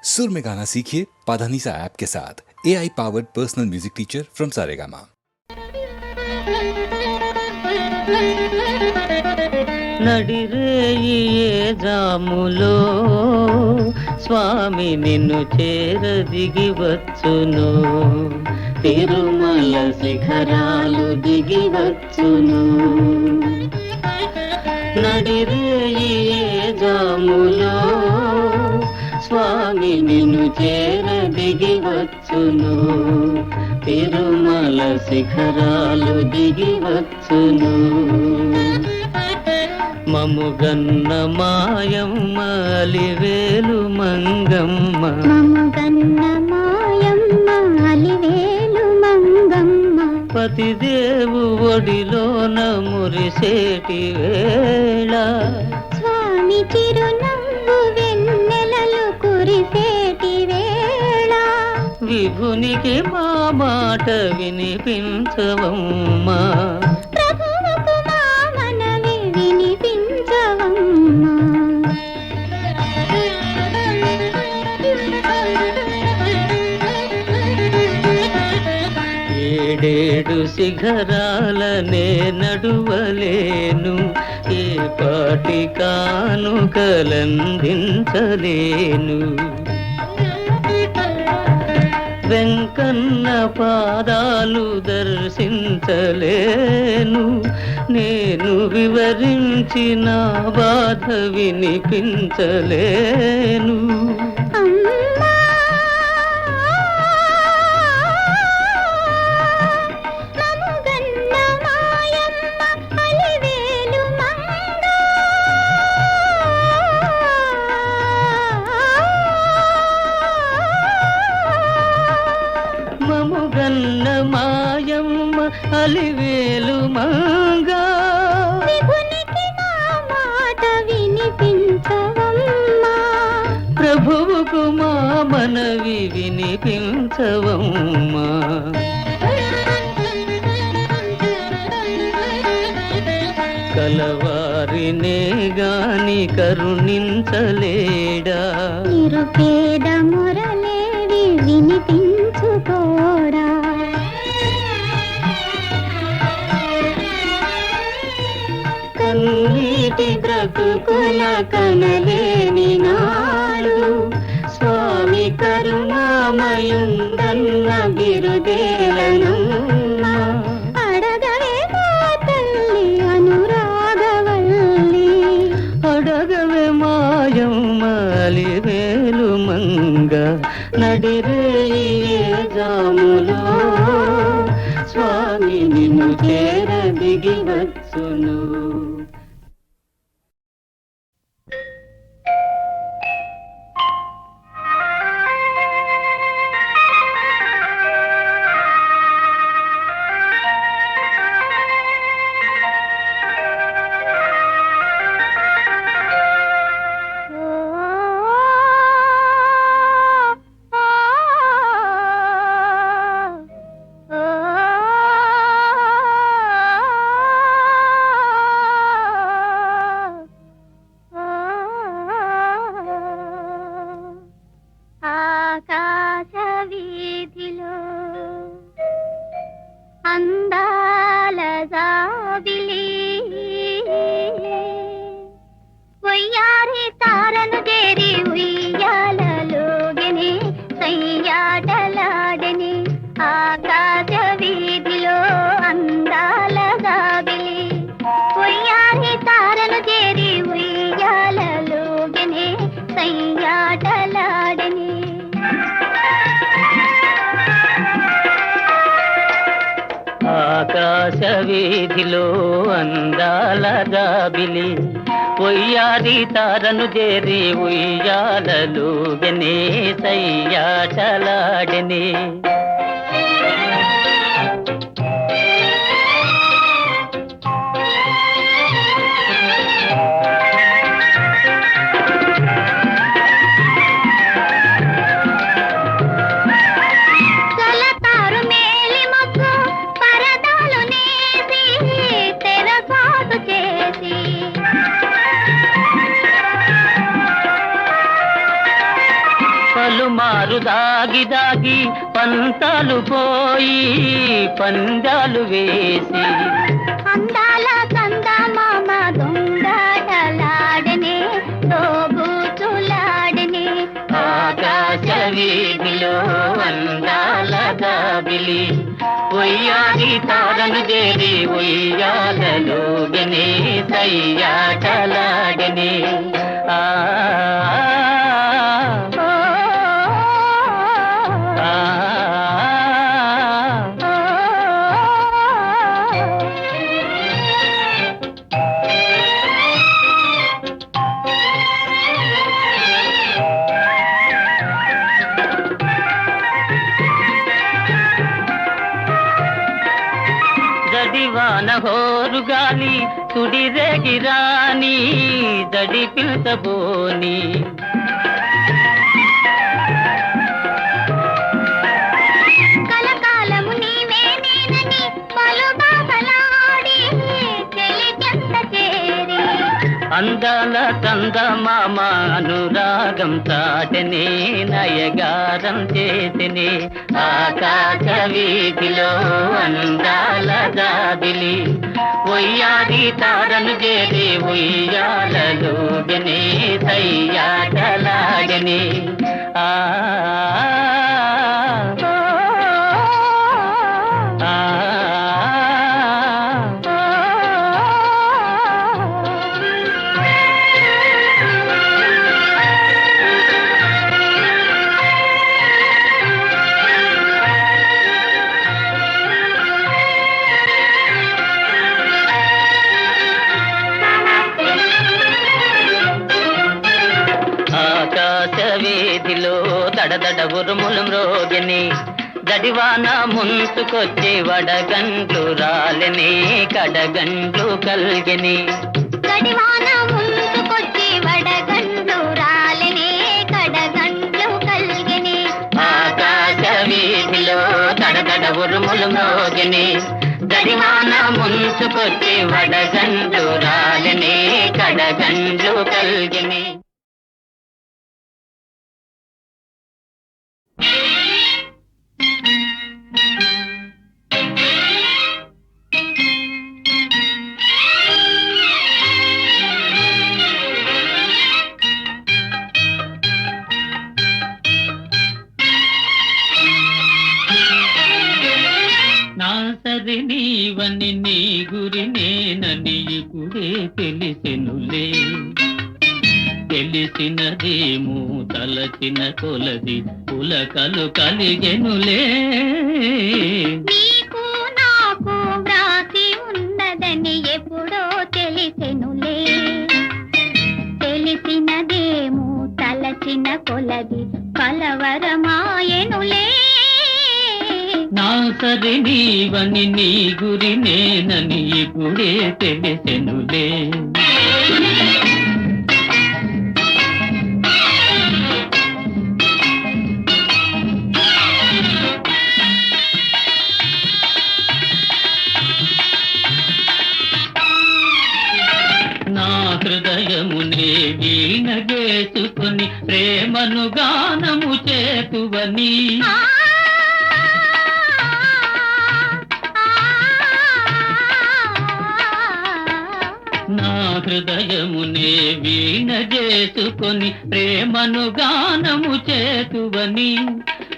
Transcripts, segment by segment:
सुर में गाना सीखिए पाधानीसा ऐप के साथ। AI powered personal music teacher from Saregama. నడిరేయి జాములో స్వామి నిన్ను చేర దిగి వచ్చును, తిరుమల శిఖరాలు దిగి వచ్చును. నడిరేయి జాములో స్వామి నిన్ను చేర దిగి వచ్చును, తిరుమల శిఖరాలు దిగి వచ్చును. మముగన్న మాయమ్మ అలివేలు మంగమ్మ, మముగన్న మాయమ్మ అలివేలు మంగమ్మ, పతిదేవు ఒడిలోన మురిసేటి వేళ, స్వామి చిరునవ్వు వెన్నెలలు కురిసేటి వేళ, విభునికి మా మాట వినిపించవమ్మా, ప్రభువుకు మా మనవి వినిపించవమ్మా. ఏడేడు శిఖరాలనే నడువలేను, ఏ పాటి కానుకలందించలేను. వెంకన్న పాదాలు దర్శించలేను, నేను వివరించిన బాధ వినిపించలేను. అమ్మా మముగన్న మాయమ్మ అలివేలు మంగ, మముగన్న మాయమ్మ అలివేలు మంగా, విభునికి మా మాట వినిపించవమ్మా, ప్రభువుకు మా మనవి వినిపించవమ్మా. కలవారినే గాని కరుణించలేడా, నిరుపేద మురళేవి వినిపించుకోడా, కన్నీటి బ్రతుకుల కనలేని నాడు, స్వామి కరుణామయుందన్న బిరుదేలనమ్మా. అడగవే మా తల్లి అనురాగవల్లి, అడగవే మాయమ్మ అలివేలు మంగ, నడిరేయి జాములో స్వామి నిన్ను చేర దిగి వచ్చును. ఆకాశ వీధిలో అందాల జాబిలి, వయ్యారి తారను చేరి ఉయ్యాలలోగని సయ్యాటలాడని, ఆకాశ వీధిలో అందాల జాబిలి, వయ్యారి తారను చేరి ఉయ్యాలలోగని సయ్యాటలాడని. ఆకాశ వీధిలో అందాల జాబిలి, ఉయ్యారి తారను చేరి ఉయ్యాలలుగనే సయ్యాటలాడని. కలతారు మేలి మొక్కు పరదాలు నేసి తెరసాటు చేసి, పలుమారు దాగి దాగి పంతాలు పోయి పందాలు వేసి అందాల చందమామ దొంగలాడనే తోబూచులాడనే ఆకాశ వీధిలో అందాల గాబిలి ఒయ్యాది తారను చేరి ఒయ్యాలలోగనే సయ్యాటలాడనే ఆ జడివాన హోరు గాలి సుడిరేగిరాని జడి పిల్చబోని కలకాలము నీవే నేనని పలు బాధలాడి చెలికెంత చేరి అందాల చందమామ అనురాగం చాటనే నయగారం చేసినే ఆకాశ వీధిలో అందాల జాబిలి ఒయ్యాది తారను చేరి ఉయ్యాలలోగనే సయ్యాటలాడనే ఆ ఆకాశ వీధిలో దడదడ ఉరుములు మ్రోగిని జడివాన ముంచుకొచ్చి వడగండ్లు రాలిని కడగండ్లు కల్గిని గడివాన ముందుకొచ్చి వడగండ్లు రాలినే కడగండ్లు కల్గిని ఆకాశ వీధిలో దడదడ ఉరుములు మ్రోగిని జడివాన ముంచుకొచ్చి వడగండ్లు రాలిని కడగండ్లు కల్గిని నా సరి నీవని నీ గురి నేనని ఇప్పుడే తెలిసెనులే తెలిసినదేమో తలచిన కొలది పులకలు కలిగెనులే నీకు నాకు వ్రాసి ఉన్నదని ఎప్పుడో తెలిసెనులే తెలిసినదేమో తలచిన కొలది కలవరమాయెనులే నా సరి నీవని నీ గురి నేనని ఇప్పుడే తెలిసెనులే నా హృదయమునే వీణ చేసుకుని ప్రేమను గానము చేతువని నా హృదయమునే వీణ చేసుకొని ప్రేమను గానము చేతువని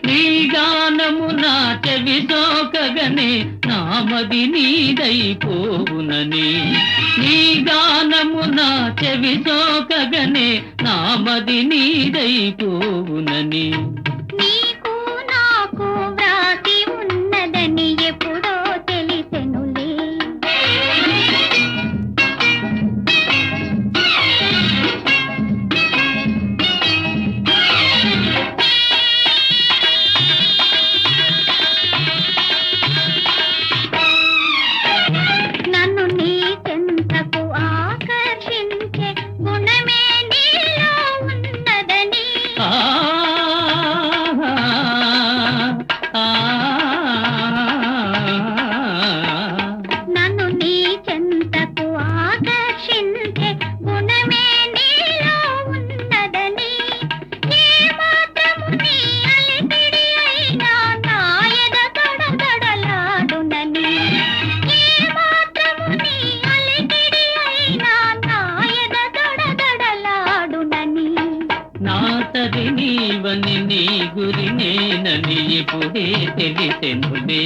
నీ గానము నా చెవి సోకగనే నామది నీదైపోవునని నీ గానము నా చెవి సోకగనే నామది నీదైపోవునని నీకు నాకు వ్రాసి ఉన్నదని ఎప్పుడో తెలిసెనులే నన్ను నీ చెంతకు ఆకర్షించే గుణమే నీలో ఉన్నదని నీవని నీ గురి నేనని ఇప్పుడే తెలిసెనులే.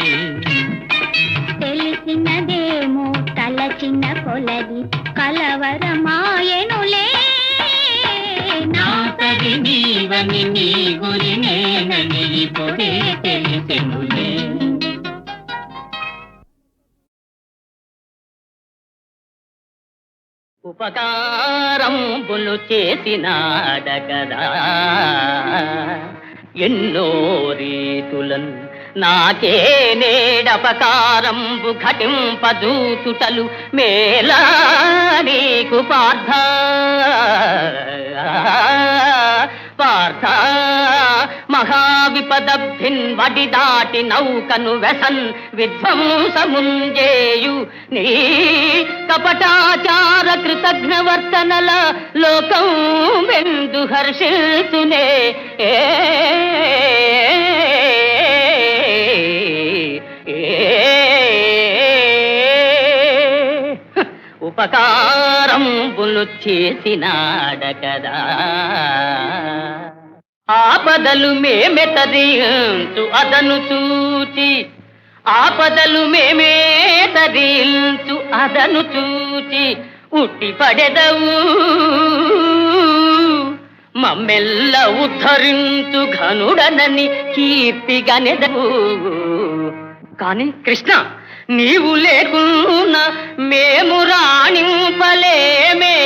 తెలిసినదేమో తలచిన కొలది కలవరమాయనులే. నా సరి నీవని నీ గురి నేనని ఇప్పుడే తెలిసెనులే. ఉపకారంబులు చేసినాడగదా ఎన్నో రీతులను నాకే నేడపకారంబు ఘటింపదూచుటలు మేలా నీకు పార్థ పార్థ. మహావిపదభిన్ వడి దాటి నౌకను వెసన్ విధ్వంసముంజేయు నీ కపటాచార కృతజ్ఞవర్తనల లోకం వెందు హర్షిల్సునే. ఉపకారంబులు చేసినాడకదా ఆపదలు మేమే తరించు అదను చూచి ఆపదలు మేమే తరించు అదను చూచి ఉట్టి పడెదవు మమ్మెల్ల ఉద్ధరించు ఘనుడనని కీర్తిగనెదవు. కాని కృష్ణ నీవు లేకున్నా మేము రాణింపలేమే.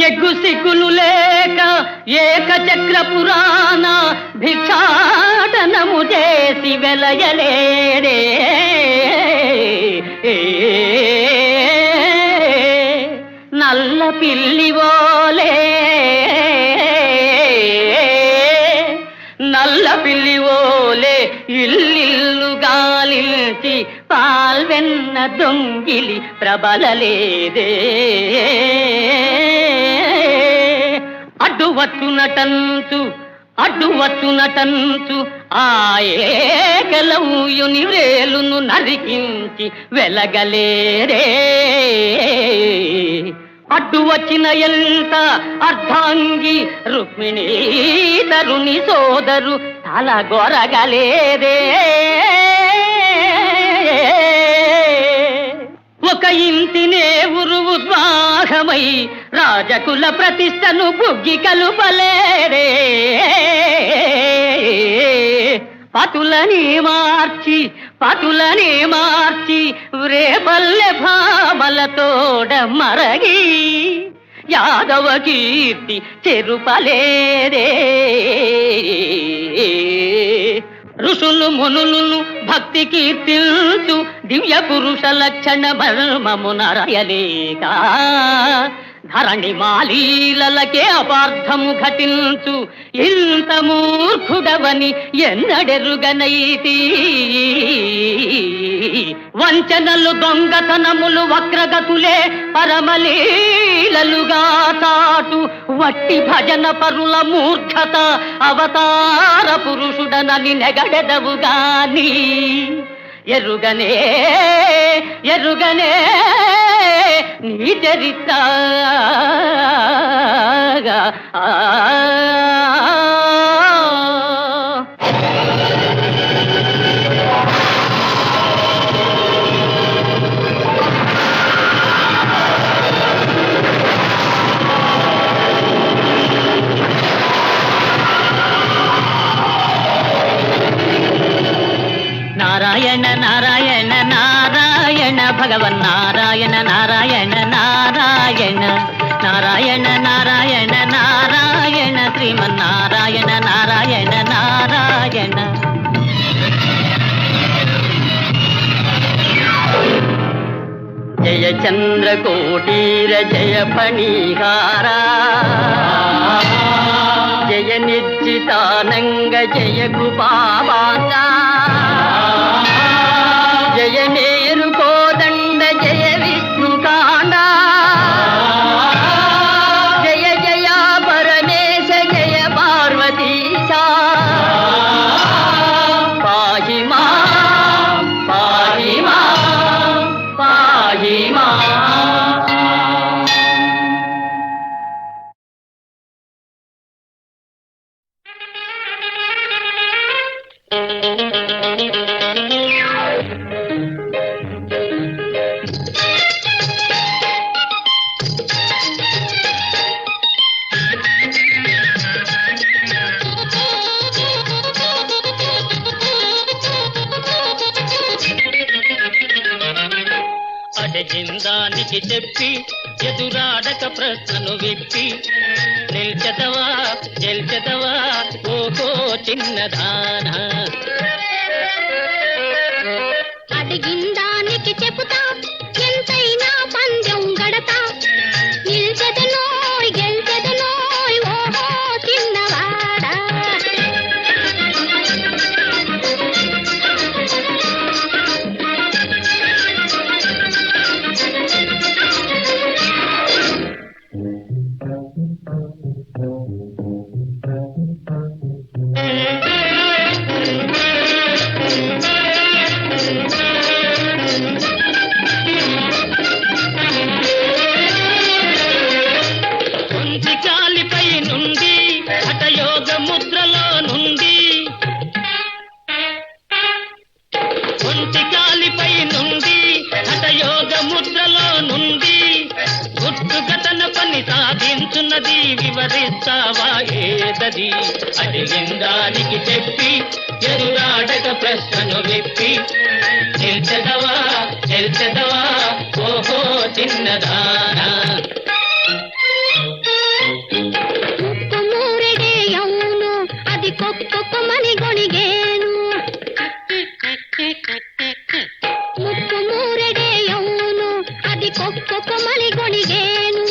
ఎగ్గు సిగ్గులు లేక ఏకచక్ర పురాణ భిక్షాటనము చేసి వెలయలేరే. నల్ల పిల్లివోలే నల్ల పిల్లివోలే ఇల్లిల్లు గాలించి పాల్వెన్న దొంగిలి ప్రబలలేదే. అడ్డువచ్చునటంచు ఆ ఏకలవుయుని వేలును నరికించి వెలగలేరే. అడ్డు వచ్చిన ఎంత అర్ధాంగి రుక్మిణీ తరుని సోదరు తల గొరగలేదే. ఒక ఇంటినే ఉద్వాహమై రాజకుల ప్రతిష్టను బుగ్గి కలుపలేరే. పతులని మార్చి రేపల్లె భామలతోడ మరగి యాదవ కీర్తి చెరుపలేరే. ఋషులు మునులు భక్తి కీర్తిల్చు దివ్య పురుష లక్షణ మర్మమునరయలేక ధరణి మాలీలకే అపార్థము ఘటించు ఇంత మూర్ఖుడవని ఎన్నడెరుగనైతి. వంచనలు దొంగతనములు వక్రగతులే పరమలీలలుగా తాటు వట్టి భజన పరుల మూర్ఖత అవతార పురుషుడనని నెగడెదవుగాని ఎరుగనే నీ చరిత్ర. నారాయణ నారాయణ నారాయణ భగవన్నారాయణ నారాయణ నారాయణ నారాయణ నారాయణ నారాయణ శ్రీమన్నారాయణ నారాయణ నారాయణ. జయ చంద్రకోటీర జయ ఫణీహారా జయ నిర్జితానంగ జయ కృపావాంగా జయ మేరు కోదండ జయ విష్ణుకాండ జయ జయ పరమేశ జయ పార్వతీశ. పాహి మా పాహి మా పాహి భీమా. అడిగిందానికి చెప్పి ఎదురాడక ప్రశ్నను విప్పి నిల్చెదవా గెల్చెదవా ఓహో చిన్నదానా. అడిగిందానికి చెబుతా ఎంతైనా పందెం గడతా నిల్చెదనోయ్ గెల్చెదనోయ్ ఓహో చిన్నవాడా. కాలిపై నుండి హఠయోగ ముద్రలో నుండి ఒంటి కాలిపై నుండి హఠయోగ ముద్రలో నుండి గుట్టుగతన పని సాధించున్నది వివరిస్తావా ఏదది. అడిగిందానికి చెప్పి ఎదురాడక ప్రశ్నను విప్పి నిల్చెదవా గెల్చెదవా ఓహో చిన్నదానా. ముక్కు మూరెడే అవును అది కొక్కొక్కమని గొణిగేను. ముక్కు మూరెడే అవును అది కొక్కొక్కమని గొణిగేను.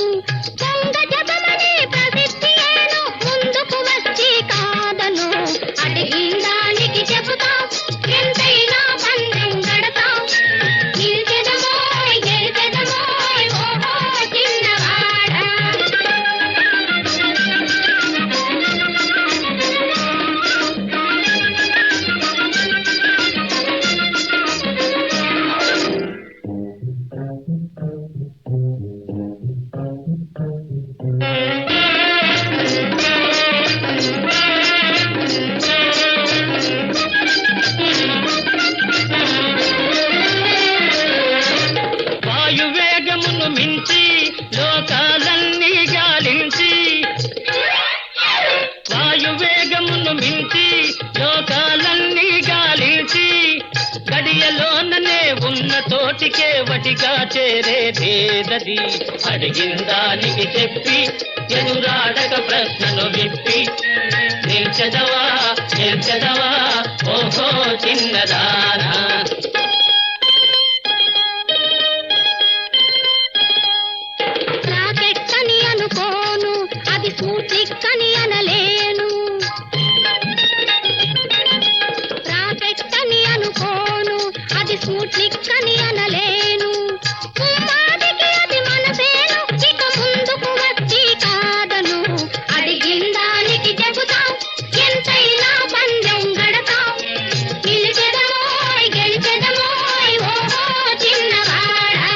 పొంగ జపమని ప్రసిద్ధి ఏను ముందుకు వచ్చి కాదను. అడిగిందానికి చెబుతా ఎంతైనా పందెం గడతా నిల్చెదమోయ్ గెల్చెదమోయ్ ఓహో చిన్నవాడా. వాయువేగమును మించి లోకాలన్నీ గాలించి వాయువేగమును మించి లోకాలన్నీ గాలించి గడియలోననే ఉన్న తోటికే వటిగా చేరేదేదది. అడిగిందానికి చెప్పి ఎదురాడక ప్రశ్నను విప్పి నిల్చెదవా గెల్చెదవా ఓహో చిన్నదానా. రాకెట్ అని అనుకోను అది స్ఫూట్నిక్ అని అనలేను. రాకెట్ అని అనుకోను అది స్ఫూట్నిక్ అని అనలేను. ఉమ్మాదికి అది మనసేను ఇక ముందుకు వచ్చి కాదను. అడిగిందానికి చెబుతా ఎంతైనా పందెం గడతా నిలిచెదమోయ్ గెలిచెదమోయ్ ఓహో చిన్నవాడా.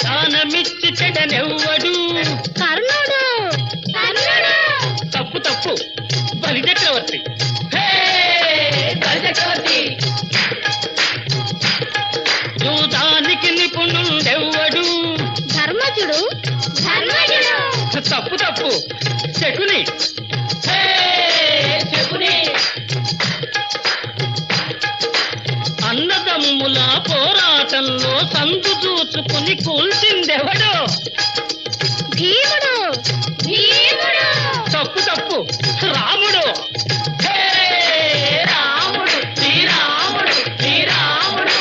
దానమిచ్చి చెడనెవ్వడు కర్ణుడు కర్ణుడు తప్పు తప్పు బలి చక్రవర్తి. హే బలి చక్రవర్తి. యూదానికి నిపుణుడెవ్వడు ధర్మజుడు ధర్మజుడు తప్పు తప్పు శకుని. హే శకుని. అన్నదమ్ముల పోరాటంలో సందు చూసుకుని కూల్చిందెవడో భీముడు భీముడు తప్పు తప్పు రాముడు. హే రాముడు శ్రీరాముడు శ్రీరాముడు.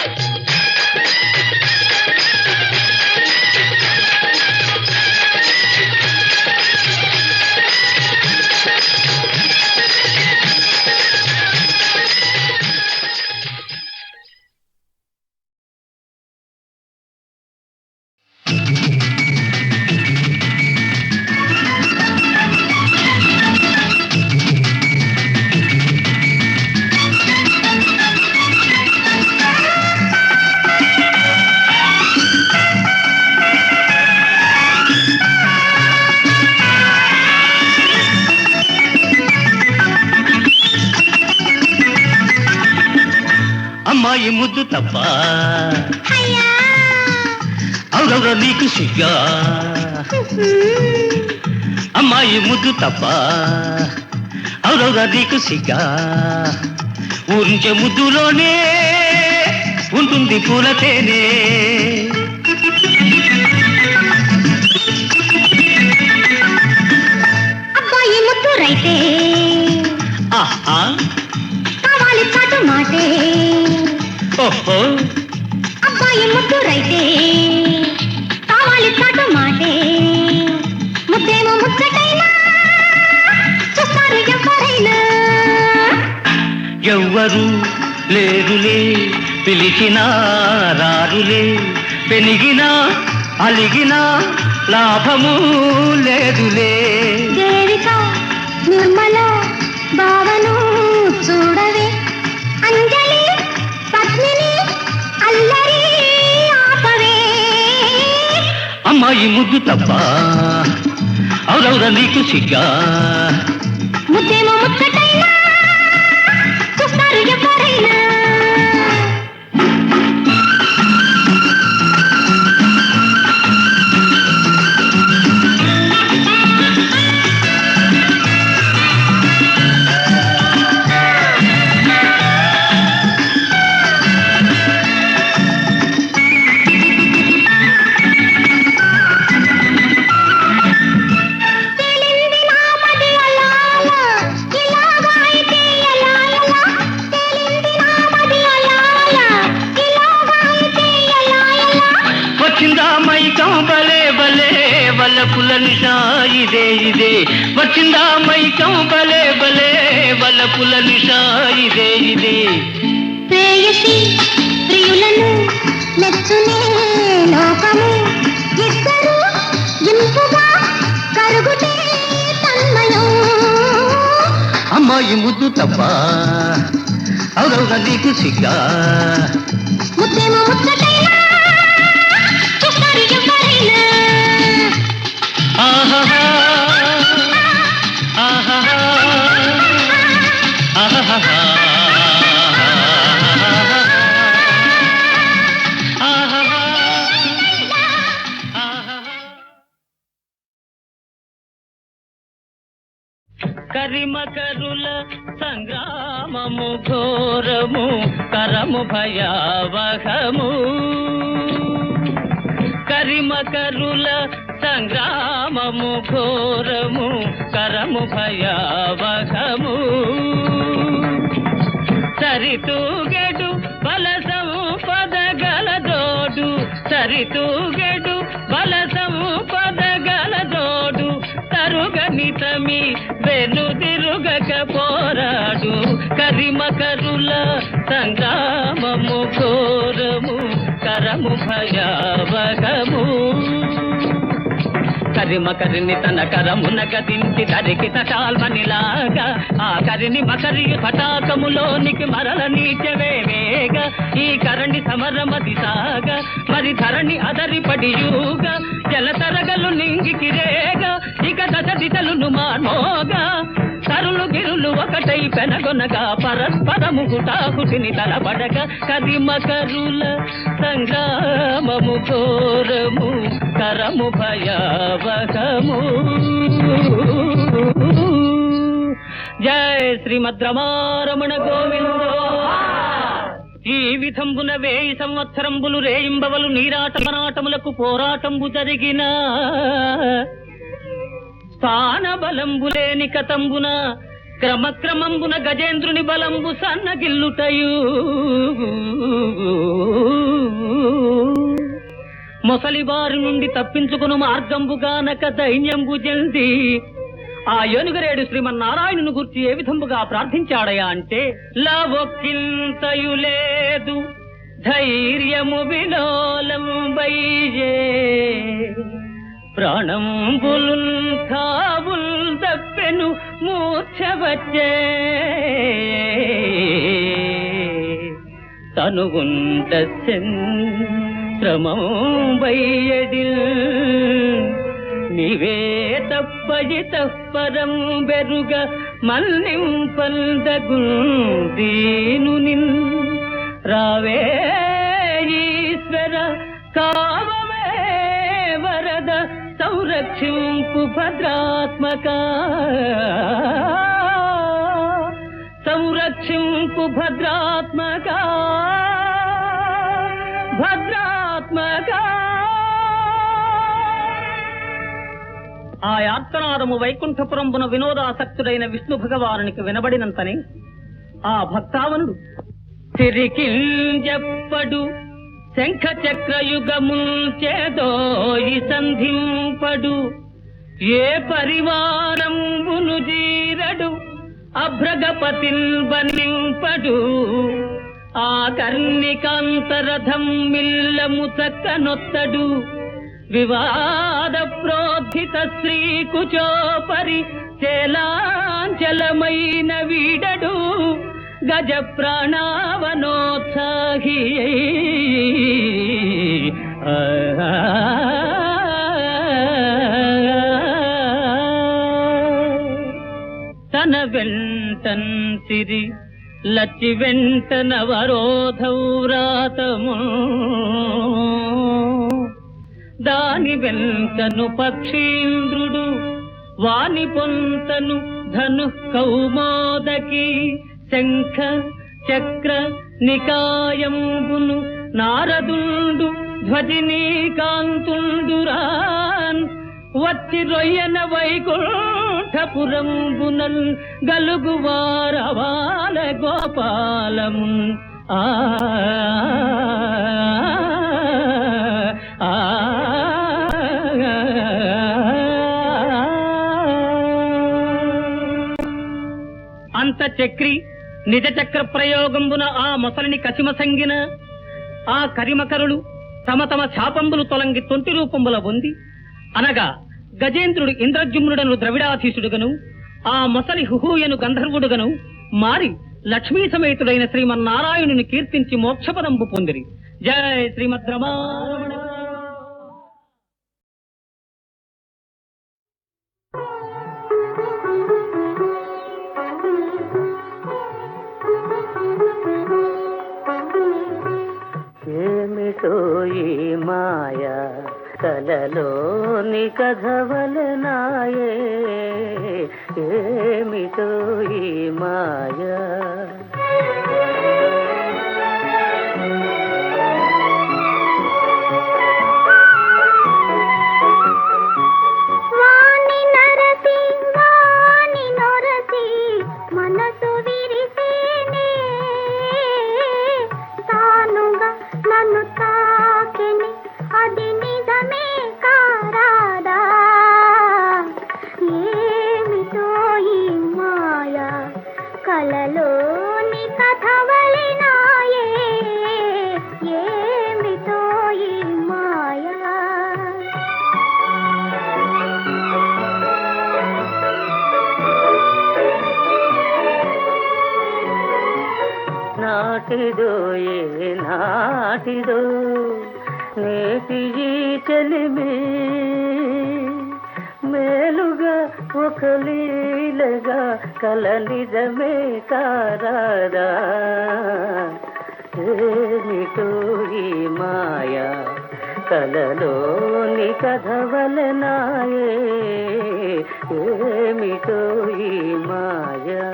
అమ్మాయి ముద్దు తప్ప అవునవురా నీకు సిగ్గా అమ్మాయి ముద్దు తప్ప అవునవురా నీకు సిగ్గా ఊరించే ముద్దులోనే ఉంటుంది పూలతేనే అబ్బాయి ముద్దు రైతే ఆహా కావాలి చాటు మాటే ఓహో అబ్బాయి ముద్దు రైతే కావాలి చాటు మాటే ముద్దేమో ముచ్చటైనా చూస్తారు ఎవరైనా ఎవ్వరు లేరులే పిలిచినా రారులే పెనిగినా అలిగినా లాభము లేదులే దేవిక నిర్మల భావను చూడవే అంజలి పద్మిని అల్లరి ఆపవే అమ్మాయి ముద్దు తప్ప అవునవురా నీకు సిగ్గా ముద్దేమో ముచ్చటైనా చూస్తారు ఎవరైనా వల్లపుల నిషా ఇదే ఇదే వచ్చిందా మైకం బలే బలే వల్లపుల నిషా ఇదే ఇదే ప్రేయసి ప్రియులను మెచ్చునే లోకము ఇద్దరు ఇంపుగా కరుగుతే తన్మయం అమ్మాయి ముద్దు తప్ప అవునవుగా నీకు సిగ్గా ముద్దేమో ముచ్చటైనా చూస్తారు ఎవరైనా ఆహాహా ఆహాహా ఆహాహా కరిమకరుల సంగ్రామము ఘోరము కరము భయావహము కరిమకరుల సంగ్రామము ఘోరము కరము భయావహము సరితూగెడు బలసము పదగలదోడు సరితూగెడు బలసము పదగలదోడు తరుగనితమి వెనుదిరుగక పోరాడు కరిమకరుల సంగ్రామము ఘోరము కరము భయావహము కరిమకరిని తన కరమున గదించి దరికి తటాల్మనిలాగా ఆ కరిని మకరియు తటాకములోనికి మరల నీచవేవేగా ఈ కరణి సమరమతి సాగా మరి ధరణి అదరిపడియూగా జలతరగలు నింగికిరేగా ఇక దశ దిశలును మార్మోగా తరులు గిరులు ఒకటై పెనగొనగా పరస్పరము హుటాహుటిని తలబడక కరిమకరుల సంగ్రామము ఘోరము కరము భయావహము జయ శ్రీమద్రమారమణ గోవిందో ఈ విధంబున 1000 సంవత్సరంబులు రేయింబవలు నీరాటమనాటములకు పోరాటంబు జరిగిన స్థాన బలంబులేని కతంబున క్రమక్రమంబున గజేంద్రుని బలంబు సన్నగిల్లుటయు మొసలివారి నుండి తప్పించుకును మార్గంబుగానక దైన్యంబు జల్ది ఆ ఏనుగరేడు శ్రీమన్నారాయణుని గురించి ఏ విధంబుగా ప్రార్థించాడయా అంటే లవొక్కింతయు లేదు ధైర్యము విలోలం బైజే ప్రాణంబులున్ కావుల్ తప్పెను మూర్ఛ వచ్చే తనుగుంట శ్రమం బయ్యడిల్ నీవే తప్పజి తప్పరం బెరుగ మల్నింపల్దగు దీను నిన్ రావే ఈశ్వర కావమే వరద సంరక్షింపు భద్రాత్మక సంరక్షింపు భద్రాత్మక భద్రాత్మక. ఆ యాత్రనాదము వైకుంఠపురంబున వినోదాసక్తుడైన విష్ణు భగవానునికి వినబడినంతనే ఆ భక్తావనుడు తిరికింజెప్పడు శంఖ చక్రయుగముల్చేదోయి సంధింపడు ఏ పరివారంబును జీరడు అభ్రగపతిల్ బన్నింపడు ఆ కర్ణికాంతరథం మిల్లము చక్కనొత్తడు వివాద ప్రోద్ధిత శ్రీ కుచోపరి చేలాంచలమైన వీడడు గజ ప్రాణావనోత్సాహి తన వెంటన్ సిరి లచ్చి వెంట నవరోధౌరాతము దాని వెంటను పక్షీంద్రుడు వాని పొంతను ధను కౌమోదకి శంఖ చక్ర నికాయంబును నారదుండు ధ్వజినీ కాంతుండురాన్ వచ్చి రొయ్యన వైకుంఠపురంబునల్ గలుగువారవాల గోపాలము ఆ అంత చక్రి నిజ చక్ర ప్రయోగంబున ఆ మొసలిని కసిమసంగిన ఆ కరిమకరులు తమ తమ శాపంబులు తొలంగి తొంటి రూపంబుల పొంది అనగా గజేంద్రుడు ఇంద్రజుమ్నుడను ద్రవిడాధీశుడుగను ఆ మొసలి హుహూయను గంధర్వుడుగను మారి లక్ష్మీ సమేతుడైన శ్రీమన్నారాయణుని కీర్తించి మోక్షపదంబు పొందిరి. జయ శ్రీమద్ రమణ. ఏమిటో ఈ మాయ కలలోని కథవలనాయే ఏమిటో ఈ మాయ కలలోని కథవలనాయే ఏమిటో ఈ మాయా నాటిదో ఏ నాటిదో నేటి ఈ చెలిమి మేలుగా ఒక లీలగా కల నిజమే కారాదా ఏమిటో ఈ మాయా కలలోని కథవలనాయే ఏమిటో ఈ మాయా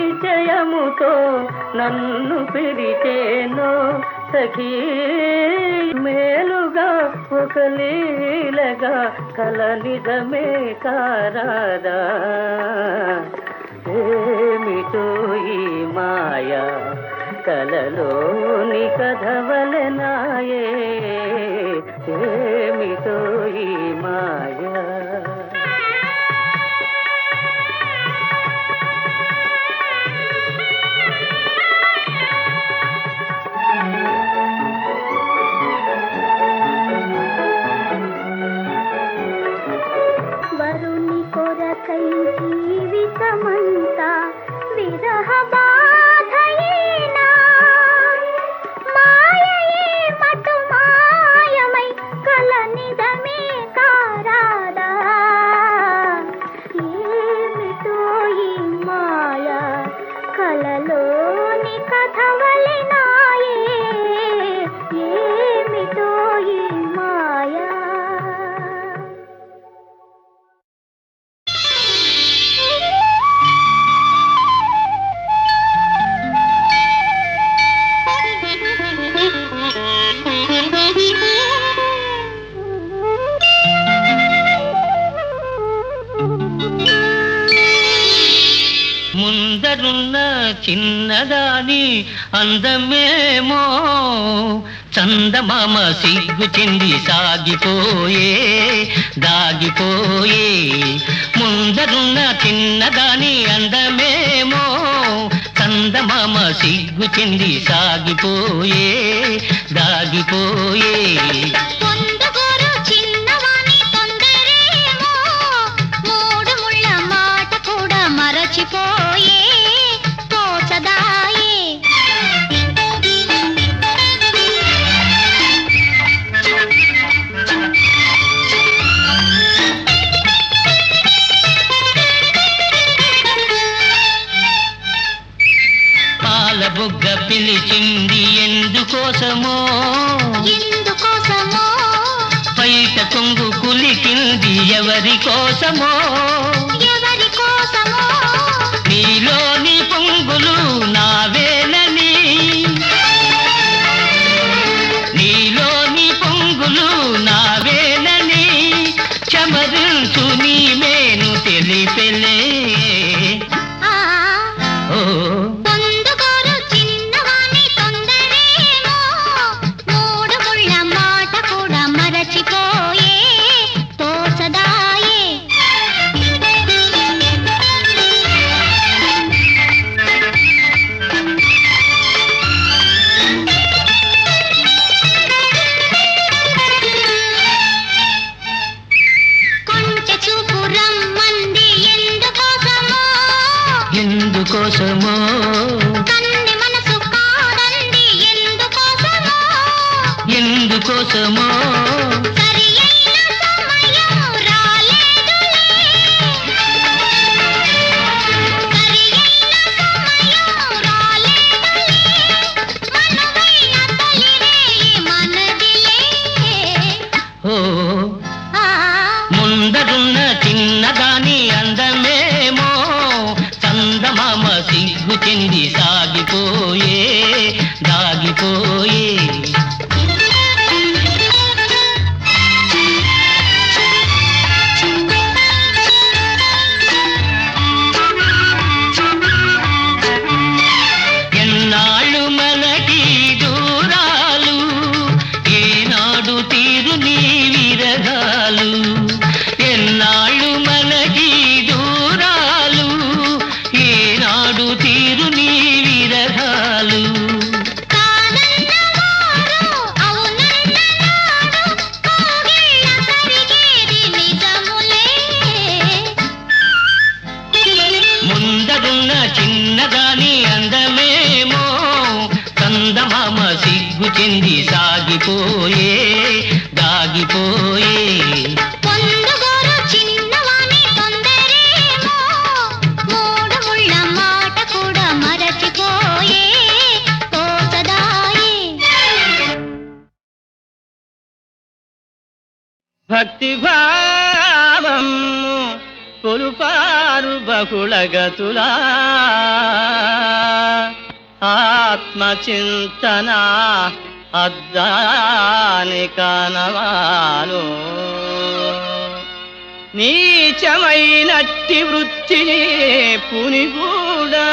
పరిచయముతో నన్ను పిలిచేనో సఖీ మేలుగా ఒక లీలగా కల నిజమే కారాదా ఏమిటో ఈ మాయా కలలోని కథవలనాయే ఏమిటో ఈ మాయా వరుని కొరకై జీవితమంతా విరహ బాధయేనా మాయయే మటు మాయమై కల నిజమే కారాదా ఏమిటో ఈ మాయ కలలోని కథవలె నాయే ఏమిటో ఈ మాయా ముందరున్న చిన్నదాని అందమేమో చందమామ సిగ్గు చెంది సాగిపోయే దాగిపోయే ముందరున్న చిన్నదాని అందమేమో చందమామ సిగ్గు చెంది సాగిపోయే దాగిపోయే పొందుకోరు చిన్నవాని తొందరేమో మూడు ముళ్ళ మాట కూడా మరచిపోయే తోచదాయే పాల బుగ్గ పిలిచింది ఎందుకోసమో ఎందుకోసమో బయట కొంగు కులికింది ఎవరి కోసమో ఎవరి కోసమో నీలోని పొంగులు నావేనని నీలోని పొంగులు నావేనని చమరించు నీ మేను తెలిపెలే ఆ ఓ పొందుకోరు చిన్నవాని తొందరేమో మూడు ముళ్ళ మాట కూడా మరచిపోయే తోచదాయే కొంచె చూపు రమ్మంది ఎందుకోసమో ఎందుకోసమో కన్ని మనసు కాదంది ఎందుకోసమో ఎందుకోసమో సరి అయిన సమయం రాలేదులే సరి అయిన సమయం రాలేదులే మనువైన తొలిరేయి మనదిలే ఓ ఆ ముందరున్న చిన్నదాని అందమేమో చందమామ సిగ్గు చెంది సాగిపోయే దాగిపోయే ఎన్నాళ్ళు మనకి దూరాలు ఏనాడు తీరు నీ విరగాలు ఎన్నాళ్ళు మనకి దూరాలు ఏనాడు తీరు నీ విరగాలు కాదన్నవారు అవునన్ననాడు కోగిళ్ళ కరిగేది నిజములే ముందరున్న చిన్నదాని అందమేమో చందమామ సిగ్గు చెంది సాగిపోయే దాగిపోయే పొందుగోరు చిన్నవాని తొందరేమో మూడు ముళ్ళ మాట కూడా మరచిపోయే తోచదాయే భక్తి భావం కొలుపా బహుళగతులా ఆత్మచింతన అద్దాని కనవాలు నీచమైనట్టి వృత్తిని పునిగూడా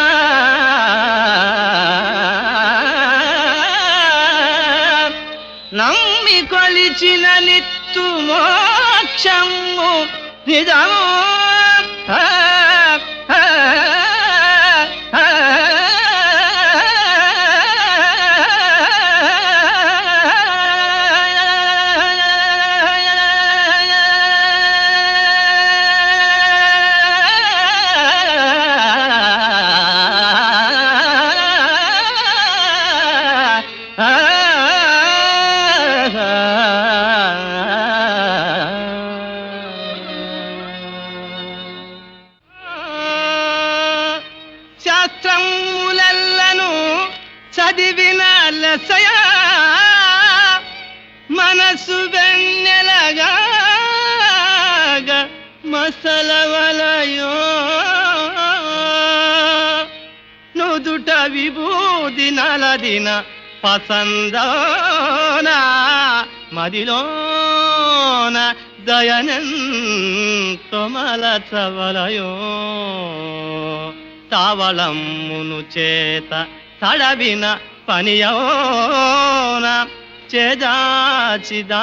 నమ్మి కొలిచిన నిత్తు మోక్షము నిజము శాస్త్రములెల్లను చదివిన లసయా మనసు వెన్నెలగా మసలవలయో నుదుట విభూది నలదిన పసందోన మదిలోన దయనెంతో మలచవలయో తావళమ్మును చేత తడవిన పనియోన చేదాచిదానము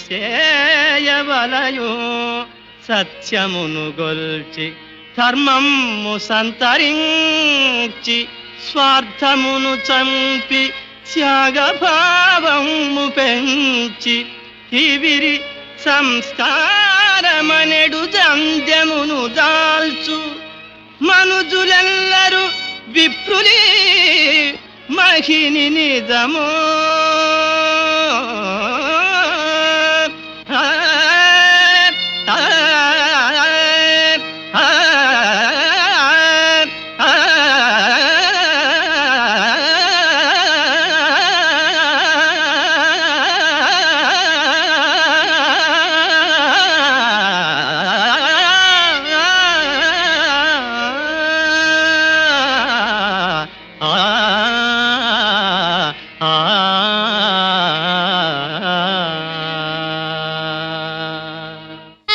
చేయవలయో సత్యమును గొల్చి ధర్మము సంతరించి స్వార్థమును చంపి త్యాగభావము పెంచి కివిరి సంస్కారమనెడు జంధ్యమును దాల్చు మనుజులెల్లరు విప్రులే మహిని నిజమో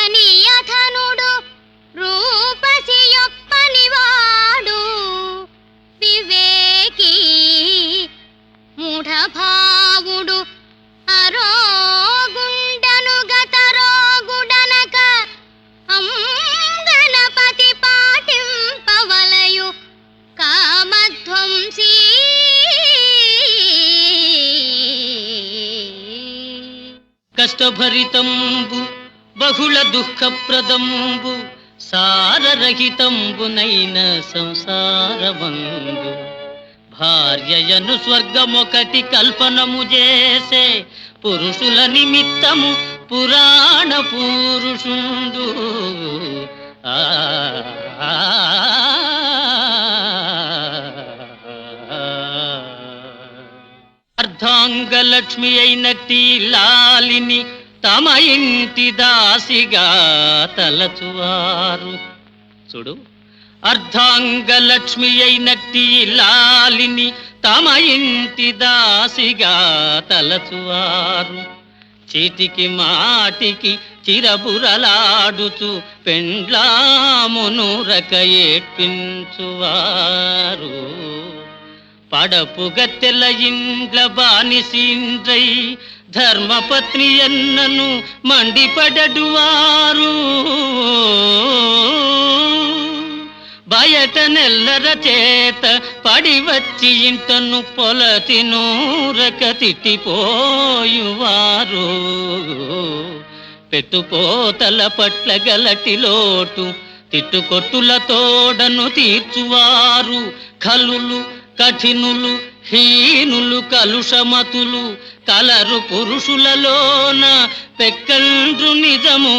అనియధనుడు రూపసి యొప్పనివాడు వివేకి మూఢభావుడు అరోగుండను గతరోగుడనక గణపతి పాటింపవలయు కామధ్వంసీ కష్టభరితంబు బహుళ దుఃఖప్రదంబు సారరహితంబునైన సంసారమందు భార్యయను స్వర్గమొకటి కల్పనము చేసే పురుషుల నిమిత్తము పురాణ పురుషుండు అర్ధాంగలక్ష్మి అయినట్టి లాలిని తమ ఇంటి దాసిగా తలచువారు చూడు అర్ధాంగలక్ష్మి అయినట్టి లాలిని తమ ఇంటి దాసిగా తలచువారు చీటికి మాటికి చిరబురలాడుచు పెండ్లామును రక ఏడ్పించువారు పడపుగత్తెల ఇండ్ల బానిసీండ్రై ధర్మపత్ని ఎన్నను మండిపడడువారు బయట నెల్లర చేత పడి వచ్చి ఇంటను పొలతి నూరక తిట్టిపోయువారు పెట్టుపోతల పట్ల గలటి లోటు తిట్టుకొట్టుల తోడను తీర్చువారు కలులు కఠినులు హీనులు కలుషమతులు కలరు పురుషులలోన పెక్కండ్రు నిజము